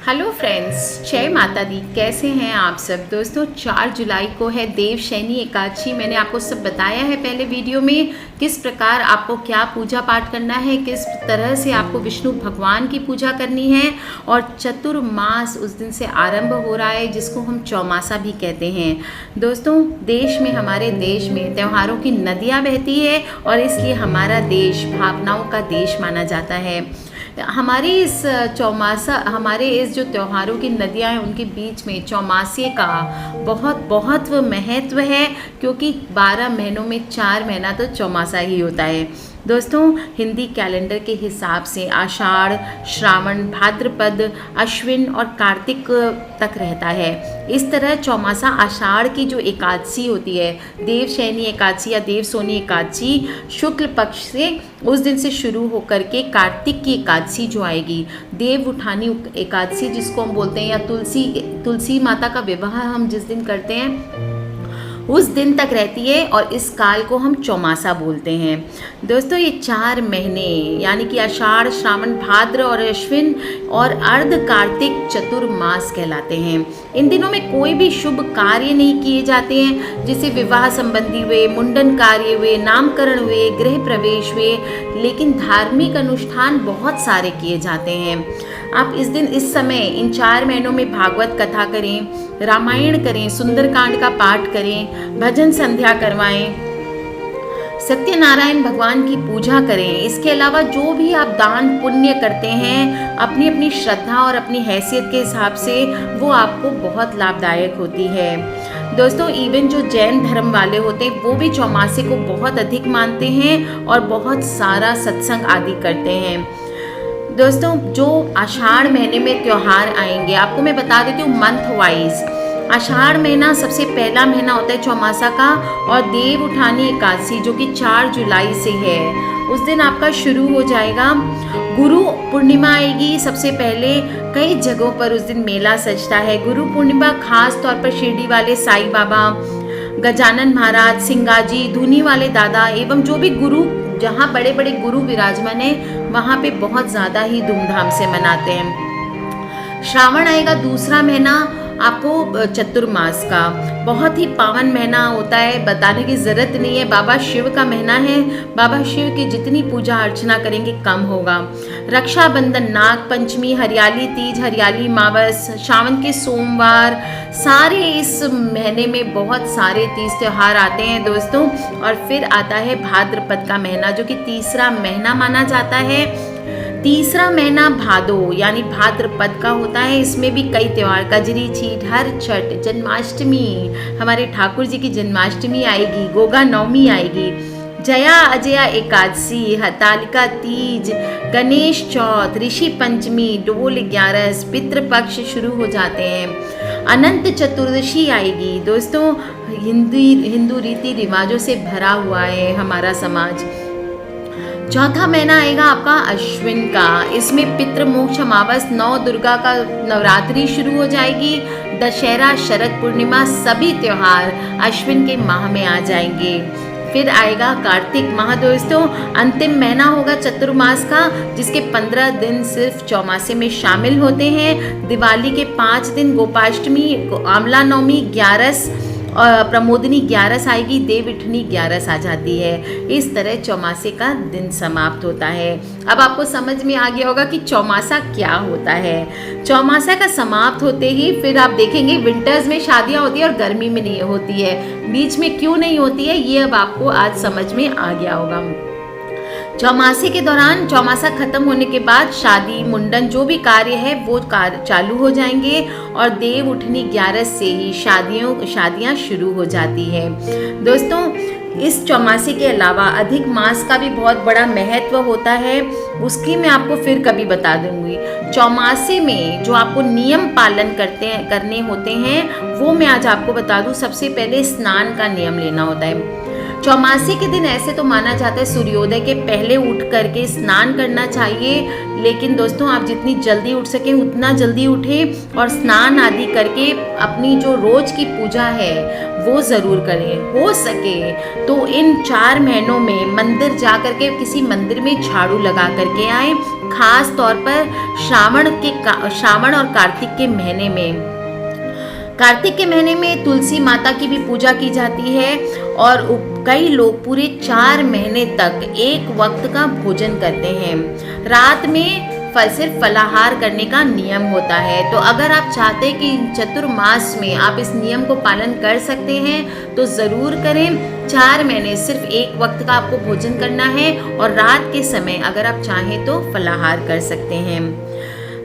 Hello friends, जय माता दी। कैसे हैं आप सब दोस्तों। 4 जुलाई को है देवशयनी एकादशी। मैंने आपको सब बताया है पहले वीडियो में किस प्रकार आपको क्या पूजा पाठ करना है, किस तरह से आपको विष्णु भगवान की पूजा करनी है। और चतुर्मास उस दिन से आरंभ हो रहा है, जिसको हम चौमासा भी कहते हैं। दोस्तों, देश में, हमारे देश में त्योहारों की नदियाँ बहती है और इसलिए हमारा देश भावनाओं का देश माना जाता है। हमारे इस जो त्योहारों की नदियाँ हैं उनके बीच में चौमासे का बहुत महत्व है, क्योंकि 12 महीनों में 4 महीना तो चौमासा ही होता है। दोस्तों, हिंदी कैलेंडर के हिसाब से आषाढ़, श्रावण, भाद्रपद, अश्विन और कार्तिक तक रहता है। इस तरह चौमासा आषाढ़ की जो एकादशी होती है, देवशयनी एकादशी या देवसोनी एकादशी, शुक्ल पक्ष से उस दिन से शुरू होकर के कार्तिक की एकादशी जो आएगी, देव उठानी एकादशी जिसको हम बोलते हैं, या तुलसी माता का विवाह हम जिस दिन करते हैं उस दिन तक रहती है, और इस काल को हम चौमासा बोलते हैं। दोस्तों, ये 4 महीने यानी कि आषाढ़, श्रावण, भाद्र और अश्विन और अर्ध कार्तिक चतुर्मास कहलाते हैं। इन दिनों में कोई भी शुभ कार्य नहीं किए जाते हैं, जैसे विवाह संबंधी हुए, मुंडन कार्य हुए, नामकरण हुए, गृह प्रवेश हुए, लेकिन धार्मिक अनुष्ठान बहुत सारे किए जाते हैं। आप इस समय इन 4 महीनों में भागवत कथा करें, रामायण करें, सुंदरकांड का पाठ करें, भजन संध्या करवाएं, सत्यनारायण भगवान की पूजा करें। इसके अलावा जो भी आप दान पुण्य करते हैं अपनी अपनी श्रद्धा और अपनी हैसियत के हिसाब से, वो आपको बहुत लाभदायक होती है। दोस्तों, इवन जो जैन धर्म वाले होते हैं वो भी चौमासे को बहुत अधिक मानते हैं और बहुत सारा सत्संग आदि करते हैं। दोस्तों, जो आषाढ़ महीने में त्यौहार आएंगे, आपको मैं बता देती हूँ मंथ वाइज। आषाढ़ महीना सबसे पहला महीना होता है चौमासा का, और देव उठानी एकादशी जो कि 4 जुलाई से है, उस दिन आपका शुरू हो जाएगा। गुरु पूर्णिमा आएगी सबसे पहले। कई जगहों पर उस दिन मेला सजता है। गुरु पूर्णिमा खास तौर पर शिरडी वाले साईं बाबा, गजानन महाराज, सिंगाजी, धुनी वाले दादा एवं जो भी गुरु, जहाँ बड़े बड़े गुरु विराजमान हैं, वहाँ पे बहुत ज़्यादा ही धूमधाम से मनाते हैं। श्रावण आएगा दूसरा महीना आपको चतुर्मास का, बहुत ही पावन महीना होता है, बताने की ज़रूरत नहीं है। बाबा शिव का महीना है। बाबा शिव की जितनी पूजा अर्चना करेंगे कम होगा। रक्षाबंधन, नाग पंचमी, हरियाली तीज, हरियाली मावस, सावन के सोमवार, सारे इस महीने में बहुत सारे तीज त्यौहार आते हैं दोस्तों। और फिर आता है भाद्रपद का महीना, जो कि तीसरा महीना माना जाता है। तीसरा महीना भादो यानी भाद्रपद का होता है। इसमें भी कई त्यौहार, कजरी, छठ, हर छठ, जन्माष्टमी, हमारे ठाकुर जी की जन्माष्टमी आएगी, गोगा नवमी आएगी, जया अजया एकादशी, हरतालिका तीज, गणेश चौथ, ऋषि पंचमी, डोल 11, पितृपक्ष शुरू हो जाते हैं, अनंत चतुर्दशी आएगी। दोस्तों, हिंदू रीति रिवाजों से भरा हुआ है हमारा समाज। चौथा महीना आएगा आपका अश्विन का। इसमें पितृमोक्ष अमावस, 9 दुर्गा का नवरात्रि शुरू हो जाएगी, दशहरा, शरद पूर्णिमा, सभी त्यौहार अश्विन के माह में आ जाएंगे। फिर आएगा कार्तिक माह। दोस्तों, अंतिम महीना होगा चतुर्मास का, जिसके 15 दिन सिर्फ चौमासे में शामिल होते हैं। दिवाली के 5 दिन, गोपाष्टमी, आंवला नवमी, 11, प्रमोदनी 11 आएगी, देवउठनी 11 आ जाती है। इस तरह चौमासे का दिन समाप्त होता है। अब आपको समझ में आ गया होगा कि चौमासा क्या होता है। चौमासा का समाप्त होते ही फिर आप देखेंगे विंटर्स में शादियां होती है और गर्मी में नहीं होती है। बीच में क्यों नहीं होती है, ये अब आपको आज समझ में आ गया होगा। चौमासे के दौरान, चौमासा खत्म होने के बाद शादी, मुंडन, जो भी कार्य है वो कार्य चालू हो जाएंगे, और देव उठनी 11 से ही शादियां शुरू हो जाती है। दोस्तों, इस चौमासे के अलावा अधिक मास का भी बहुत बड़ा महत्व होता है, उसकी मैं आपको फिर कभी बता दूंगी। चौमासे में जो आपको नियम पालन करने होते हैं वो मैं आज आपको बता दूं। सबसे पहले स्नान का नियम लेना होता है। चौमासे के दिन ऐसे तो माना जाता है सूर्योदय के पहले उठ करके स्नान करना चाहिए, लेकिन दोस्तों आप जितनी जल्दी उठ सके उतना जल्दी उठें और स्नान आदि करके अपनी जो रोज की पूजा है वो ज़रूर करें। हो सके तो इन 4 महीनों में मंदिर जा करके किसी मंदिर में झाड़ू लगा करके आए, खास तौर पर श्रावण और कार्तिक के महीने में। कार्तिक के महीने में तुलसी माता की भी पूजा की जाती है और कई लोग पूरे 4 महीने तक एक वक्त का भोजन करते हैं। रात में सिर्फ फलाहार करने का नियम होता है। तो अगर आप चाहते हैं कि चतुर्मास में आप इस नियम को पालन कर सकते हैं तो ज़रूर करें। 4 महीने सिर्फ एक वक्त का आपको भोजन करना है और रात के समय अगर आप चाहें तो फलाहार कर सकते हैं।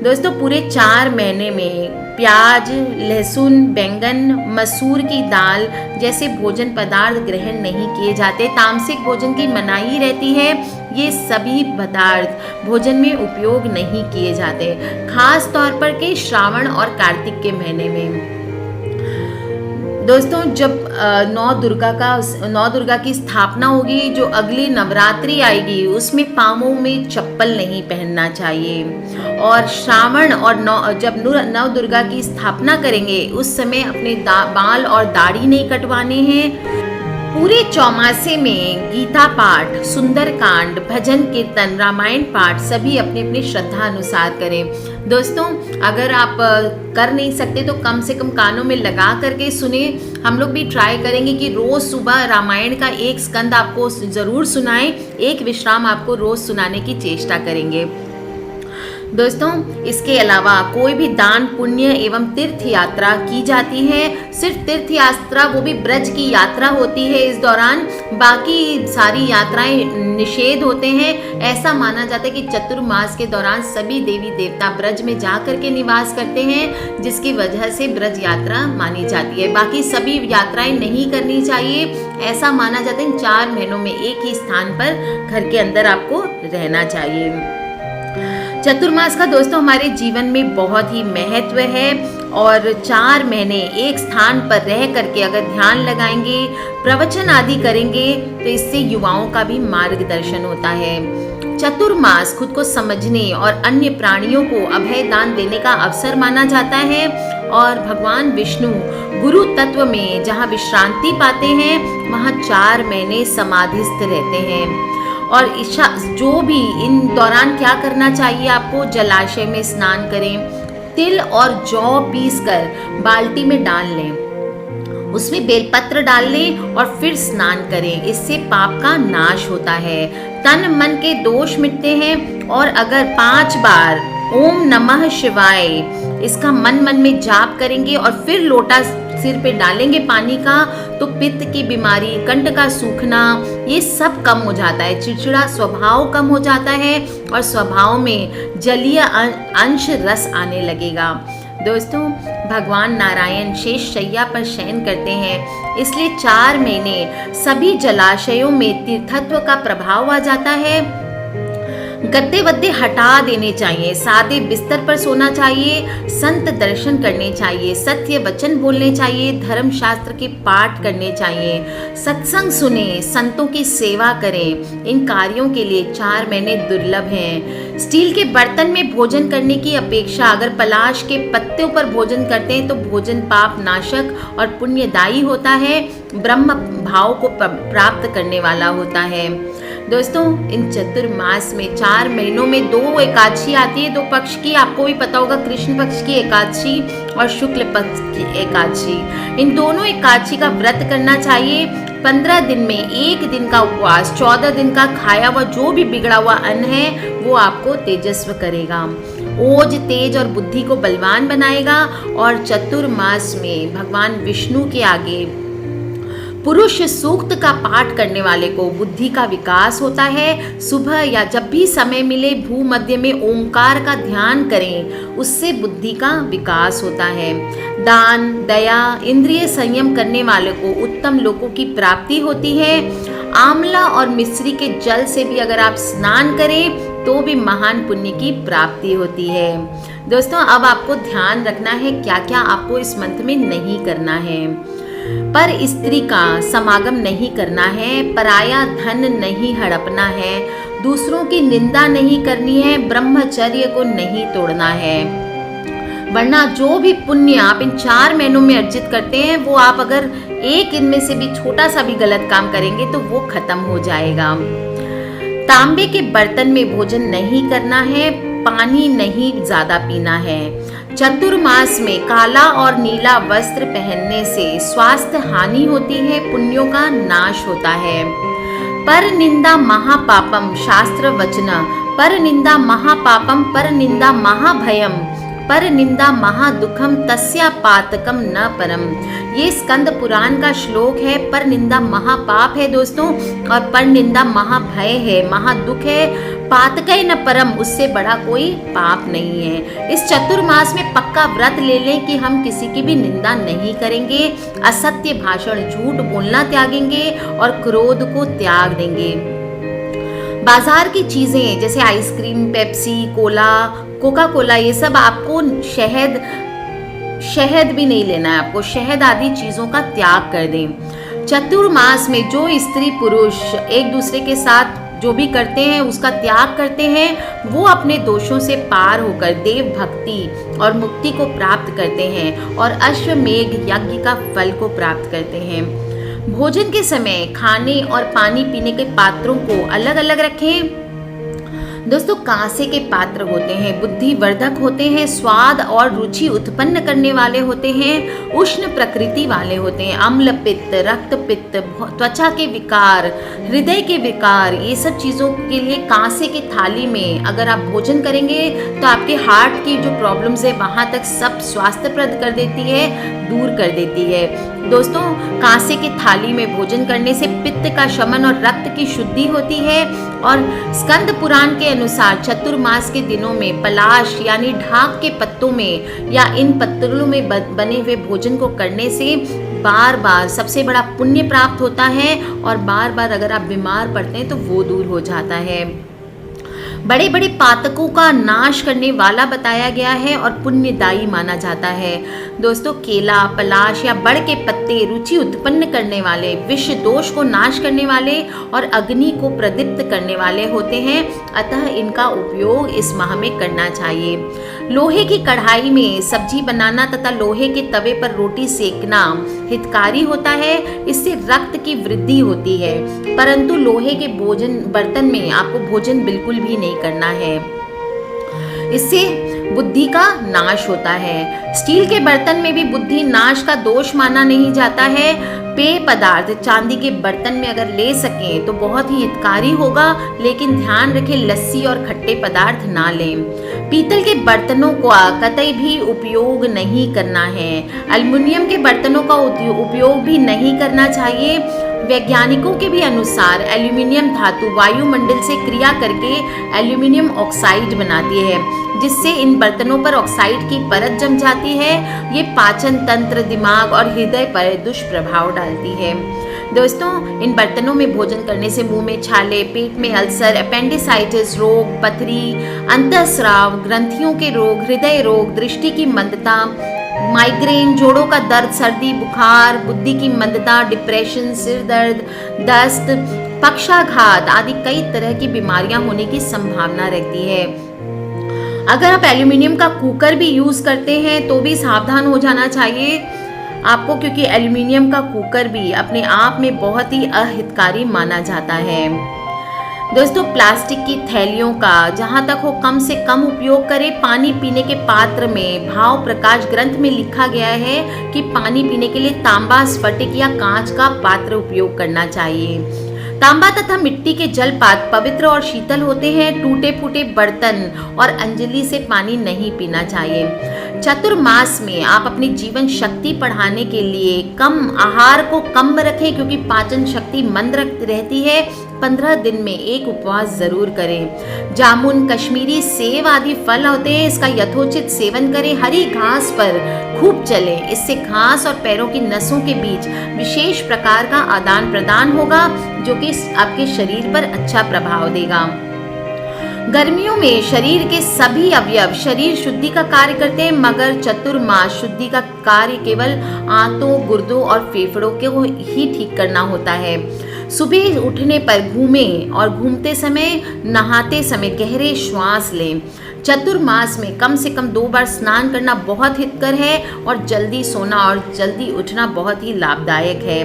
दोस्तों पूरे 4 महीने में प्याज, लहसुन, बैंगन, मसूर की दाल जैसे भोजन पदार्थ ग्रहण नहीं किए जाते। तामसिक भोजन की मनाही रहती है। ये सभी पदार्थ भोजन में उपयोग नहीं किए जाते, खास तौर पर के श्रावण और कार्तिक के महीने में। दोस्तों जब 9 दुर्गा की स्थापना होगी, जो अगली नवरात्रि आएगी, उसमें पाँवों में चप्पल नहीं पहनना चाहिए। और श्रावण और जब नव दुर्गा की स्थापना करेंगे उस समय अपने बाल और दाढ़ी नहीं कटवाने हैं। पूरे चौमासे में गीता पाठ, सुंदरकांड, भजन कीर्तन, रामायण पाठ सभी अपने अपने श्रद्धा अनुसार करें। दोस्तों अगर आप कर नहीं सकते तो कम से कम कानों में लगा करके सुने। हम लोग भी ट्राई करेंगे कि रोज़ सुबह रामायण का एक स्कंद आपको ज़रूर सुनाएं, एक विश्राम आपको रोज़ सुनाने की चेष्टा करेंगे। दोस्तों इसके अलावा कोई भी दान पुण्य एवं तीर्थ यात्रा की जाती है। सिर्फ तीर्थ यात्रा, वो भी ब्रज की यात्रा होती है इस दौरान, बाकी सारी यात्राएं निषेध होते हैं। ऐसा माना जाता है कि चतुर्मास के दौरान सभी देवी देवता ब्रज में जा कर के निवास करते हैं, जिसकी वजह से ब्रज यात्रा मानी जाती है। बाकी सभी यात्राएं नहीं करनी चाहिए। ऐसा माना जाता है 4 महीनों में एक ही स्थान पर घर के अंदर आपको रहना चाहिए। चतुर्मास का दोस्तों हमारे जीवन में बहुत ही महत्व है और 4 महीने एक स्थान पर रह करके अगर ध्यान लगाएंगे, प्रवचन आदि करेंगे तो इससे युवाओं का भी मार्गदर्शन होता है। चतुर्मास खुद को समझने और अन्य प्राणियों को अभय दान देने का अवसर माना जाता है और भगवान विष्णु गुरु तत्व में जहाँ विश्रांति पाते हैं वहाँ 4 महीने समाधिस्थ रहते हैं। और इच्छा जो भी इन दौरान क्या करना चाहिए आपको, जलाशय में स्नान करें, तिल और जौ पीसकर बाल्टी में डाल लें, उसमें बेलपत्र डाल लें और फिर स्नान करें। इससे पाप का नाश होता है, तन मन के दोष मिटते हैं। और अगर 5 बार ओम नमः शिवाय इसका मन में जाप करेंगे और फिर लोटा सिर पे डालेंगे पानी का, तो पित्त की बीमारी, कंठ का सूखना, ये सब कम हो जाता है। चिड़चिड़ा स्वभाव कम हो जाता है और स्वभाव में जलीय अंश रस आने लगेगा। दोस्तों भगवान नारायण शेष शैया पर शयन करते हैं, इसलिए 4 महीने सभी जलाशयों में तीर्थत्व का प्रभाव आ जाता है। गद्दे वद्दे हटा देने चाहिए, सादे बिस्तर पर सोना चाहिए, संत दर्शन करने चाहिए, सत्य वचन बोलने चाहिए, धर्म शास्त्र के पाठ करने चाहिए, सत्संग सुने, संतों की सेवा करें। इन कार्यों के लिए 4 महीने दुर्लभ हैं। स्टील के बर्तन में भोजन करने की अपेक्षा अगर पलाश के पत्तों पर भोजन करते हैं तो भोजन पाप नाशक और पुण्यदायी होता है, ब्रह्म भाव को प्राप्त करने वाला होता है। दोस्तों इन चतुर्मास में 4 महीनों में 2 एकादशी आती है, 2 पक्ष की, आपको भी पता होगा, कृष्ण पक्ष की एकादशी और शुक्ल पक्ष की एकादशी। इन दोनों एकादशी का व्रत करना चाहिए। 15 दिन में 1 दिन का उपवास, 14 दिन का खाया हुआ जो भी बिगड़ा हुआ अन्न है वो आपको तेजस्व करेगा, ओज तेज और बुद्धि को बलवान बनाएगा। और चतुर्मास में भगवान विष्णु के आगे पुरुष सूक्त का पाठ करने वाले को बुद्धि का विकास होता है। सुबह या जब भी समय मिले भूमध्य में ओंकार का ध्यान करें, उससे बुद्धि का विकास होता है। दान, दया, इंद्रिय संयम करने वाले को उत्तम लोकों की प्राप्ति होती है। आंवला और मिश्री के जल से भी अगर आप स्नान करें तो भी महान पुण्य की प्राप्ति होती है। दोस्तों अब आपको ध्यान रखना है क्या क्या आपको इस मंथ में नहीं करना है। पर स्त्री का समागम नहीं करना है, पराया धन नहीं हड़पना है, दूसरों की निंदा नहीं करनी है, ब्रह्मचर्य को नहीं तोड़ना है। वरना जो भी पुण्य आप इन 4 महीनों में अर्जित करते हैं, वो आप अगर एक इनमें से भी छोटा सा भी गलत काम करेंगे तो वो खत्म हो जाएगा। तांबे के बर्तन में भोजन नहीं करना है, पानी नहीं ज्यादा पीना है। चतुर्मास में काला और नीला वस्त्र पहनने से स्वास्थ्य हानि होती है, पुण्यों का नाश होता है। पर निंदा महापापम शास्त्र वचन, पर निंदा महापापम, पर निंदा महाभयम, पर निंदा महादुखम, तस्या पातकम न परम। ये स्कंद पुराण का श्लोक है। पर निंदा महापाप है दोस्तों, और पर निंदा महाभय है, महादुख है, पातकय न परम, उससे बड़ा कोई पाप नहीं है। इस चतुर्मास में पक्का व्रत ले लें कि हम किसी की भी निंदा नहीं करेंगे, असत्य भाषण झूठ बोलना त्यागेंगे और क्रोध को त्याग देंगे। बाजार की चीजें जैसे ice cream, Pepsi, Cola, Coca Cola, ये सब आपको शहद भी नहीं लेना है, आपको शहद आदि चीजों का त्याग कर दें। चतुर्मास में जो स्त्री पुरुष एक दूसरे के साथ जो भी करते हैं उसका त्याग करते हैं, वो अपने दोषों से पार होकर देव भक्ति और मुक्ति को प्राप्त करते हैं और अश्वमेघ यज्ञ का फल को प्राप्त करते हैं। भोजन के समय खाने और पानी पीने के पात्रों को अलग अलग रखें। दोस्तों, कांसे के पात्र होते हैं, बुद्धिवर्धक होते हैं, स्वाद और रुचि उत्पन्न करने वाले होते हैं, उष्ण प्रकृति वाले होते हैं। अम्ल पित्त, रक्त पित्त, त्वचा के विकार, हृदय के विकार, ये सब चीज़ों के लिए कांसे की थाली में अगर आप भोजन करेंगे तो आपके हार्ट की जो प्रॉब्लम्स है वहाँ तक सब स्वास्थ्यप्रद कर देती है, दूर कर देती है। दोस्तों, कांसे की थाली में भोजन करने से पित्त का शमन और रक्त की शुद्धि होती है। और स्कंद पुराण के अनुसार चतुर्मास के दिनों में पलाश यानी ढाक के पत्तों में या इन पत्तलों में बने हुए भोजन को करने से बार बार सबसे बड़ा पुण्य प्राप्त होता है और बार बार अगर आप बीमार पड़ते हैं तो वो दूर हो जाता है। बड़े बड़े पातकों का नाश करने वाला बताया गया है और पुण्यदायी माना जाता है। दोस्तों, केला, पलाश या बड़ के पत्ते रुचि उत्पन्न करने वाले, विष दोष को नाश करने वाले और अग्नि को प्रदीप्त करने वाले होते हैं, अतः इनका उपयोग इस माह में करना चाहिए। लोहे की कढ़ाई में सब्जी बनाना तथा लोहे के तवे पर रोटी सेकना हितकारी होता है, इससे रक्त की वृद्धि होती है, परंतु लोहे के बर्तन में आपको भोजन बिल्कुल भी नहीं करना है, इससे बुद्धि का नाश होता है। स्टील के बर्तन में भी बुद्धि नाश का दोष माना नहीं जाता है। पेय पदार्थ चांदी के बर्तन में अगर ले सकें तो बहुत ही हितकारी होगा, लेकिन ध्यान रखें लस्सी और खट्टे पदार्थ ना लें। पीतल के बर्तनों का कतई भी उपयोग नहीं करना है। एल्युमिनियम के बर्तनों का उपयोग भी नहीं करना चाहिए। वैज्ञानिकों के भी अनुसार एल्यूमिनियम धातु वायुमंडल से क्रिया करके एल्यूमिनियम ऑक्साइड बनाती है, जिससे इन बर्तनों पर ऑक्साइड की परत जम जाती है। ये पाचन तंत्र, दिमाग और हृदय पर दुष्प्रभाव डालती है। दोस्तों, इन बर्तनों में भोजन करने से मुंह में छाले, पेट में अल्सर, अपेंडिसाइटिस रोग, पथरी, अंतःस्राव, ग्रंथियों के रोग, हृदय रोग, दृष्टि की मंदता, माइग्रेन, जोड़ों का दर्द, सर्दी, बुखार, बुद्धि की मंदता, डिप्रेशन, सिर दर्द, दस्त, पक्षाघात आदि कई तरह की बीमारियां होने की संभावना रहती है। अगर आप एल्यूमिनियम का कुकर भी यूज करते हैं तो भी सावधान हो जाना चाहिए आपको, क्योंकि एल्यूमिनियम का कुकर भी अपने आप में बहुत ही अहितकारी माना जाता है। दोस्तों, प्लास्टिक की थैलियों का जहाँ तक हो कम से कम उपयोग करें। पानी पीने के पात्र में भाव प्रकाश ग्रंथ में लिखा गया है कि पानी पीने के लिए तांबा, स्फटिक या कांच का पात्र उपयोग करना चाहिए। तांबा तथा मिट्टी के जल पात्र पवित्र और शीतल होते हैं। टूटे फूटे बर्तन और अंजलि से पानी नहीं पीना चाहिए। चतुर्मास में आप अपनी जीवन शक्ति बढ़ाने के लिए कम आहार को कम रखें, क्योंकि पाचन शक्ति मंद रहती है। 15 दिन में एक उपवास जरूर करें। जामुन, कश्मीरी सेब आदि फल होते हैं, इसका यथोचित सेवन करें। हरी घास पर खूब चलें, इससे घास और पैरों की नसों के बीच विशेष प्रकार का आदान प्रदान होगा, जो कि आपके शरीर पर अच्छा प्रभाव देगा। गर्मियों में शरीर के सभी अवयव शरीर शुद्धि का कार्य करते हैं, मगर चतुर्मास शुद्धि का कार्य केवल आंतों, गुर्दों और फेफड़ों को ही ठीक करना होता है। सुबह उठने पर घूमें और घूमते समय, नहाते समय गहरे श्वास लें। चतुर्मास में कम से कम 2 बार स्नान करना बहुत हितकर है और जल्दी सोना और जल्दी उठना बहुत ही लाभदायक है।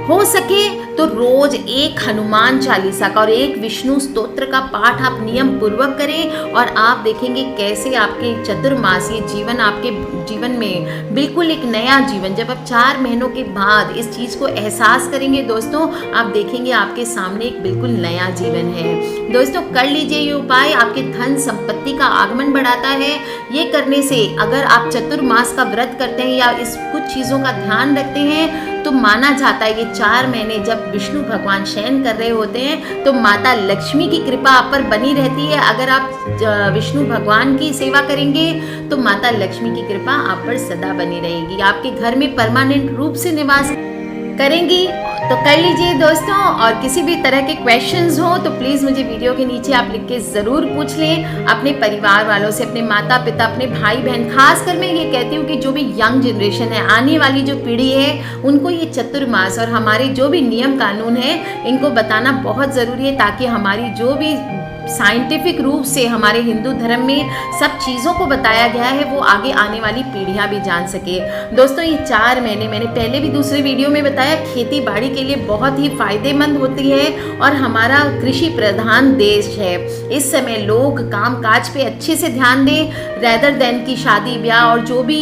हो सके तो रोज एक हनुमान चालीसा का और एक विष्णु स्तोत्र का पाठ आप नियम पूर्वक करें और आप देखेंगे कैसे आपके चतुर्मासीय जीवन आपके जीवन में बिल्कुल एक नया जीवन, जब आप 4 महीनों के बाद इस चीज़ को एहसास करेंगे दोस्तों, आप देखेंगे आपके सामने एक बिल्कुल नया जीवन है। दोस्तों कर लीजिए ये उपाय, आपके धन संपत्ति का आगमन बढ़ाता है। ये करने से अगर आप चतुर्मास का व्रत करते हैं या इस कुछ चीज़ों का ध्यान रखते हैं तो माना जाता है कि 4 महीने जब विष्णु भगवान शयन कर रहे होते हैं तो माता लक्ष्मी की कृपा आप पर बनी रहती है। अगर आप विष्णु भगवान की सेवा करेंगे तो माता लक्ष्मी की कृपा आप पर सदा बनी रहेगी, आपके घर में परमानेंट रूप से निवास करेंगी। तो कर लीजिए दोस्तों, और किसी भी तरह के क्वेश्चंस हो तो प्लीज़ मुझे वीडियो के नीचे आप लिख के ज़रूर पूछ लें। अपने परिवार वालों से, अपने माता पिता, अपने भाई बहन, खासकर मैं ये कहती हूँ कि जो भी यंग जनरेशन है, आने वाली जो पीढ़ी है, उनको ये चतुर्मास और हमारे जो भी नियम कानून है इनको बताना बहुत ज़रूरी है, ताकि हमारी जो भी साइंटिफिक रूप से हमारे हिंदू धर्म में सब चीज़ों को बताया गया है वो आगे आने वाली पीढ़ियां भी जान सके। दोस्तों ये 4 महीने मैंने पहले भी दूसरे वीडियो में बताया, खेती बाड़ी के लिए बहुत ही फायदेमंद होती है और हमारा कृषि प्रधान देश है। इस समय लोग काम काज पे अच्छे से ध्यान दें, रेदर देन की शादी ब्याह और जो भी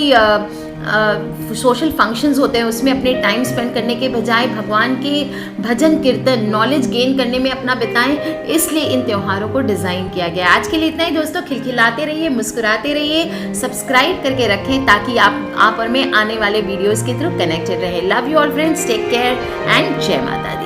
सोशल फंक्शंस होते हैं उसमें अपने टाइम स्पेंड करने के बजाय भगवान के भजन कीर्तन, नॉलेज गेन करने में अपना बिताएं। इसलिए इन त्योहारों को डिज़ाइन किया गया। आज के लिए इतना ही दोस्तों, खिलखिलाते रहिए, मुस्कुराते रहिए, सब्सक्राइब करके रखें ताकि आप और मैं आने वाले वीडियोज़ के थ्रू कनेक्टेड रहें। Love you all friends, take care and जय माता दी।